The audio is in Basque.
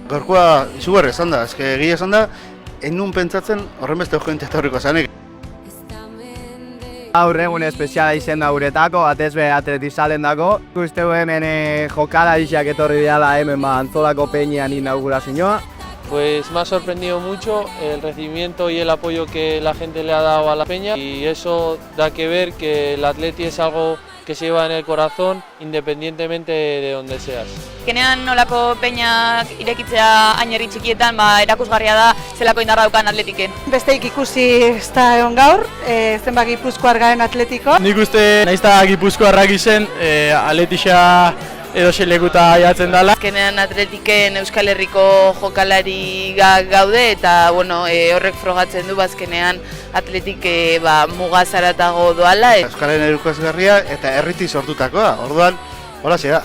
Gaurkoa izugarri esan da, egia esan da, enun pentsatzen horren beste jente etorriko zanik. Gaur egun espeziala izen da guretako, batez be atletizalen dako. Usteu hemen jokala isiak etorri dela hemen antzolako peñean inaugurazioa. Pues me ha sorprendido mucho el recibimiento y el apoyo que la gente le ha dado a la peña y eso da que ver que el atleti es algo que se lleva en el corazón independientemente de donde seas. Genean nolako peñak irekitzea hain herri txikietan erakusgarria da zelako indarra daukan atletiken. Besteik ikusi ez da egon gaur, zenbat gipuzkoar garen atletiko. Nik uste nahiz eta gipuzkoarrak izen, atletixa edo selekuta jatzen dela. Azkenean atletiken Euskal Herriko jokalari gaude eta horrek frogatzen du azkenean atletik mugazaratago doala. Euskal Herriko ezgarria eta herriti sortutakoa, orduan, hola da.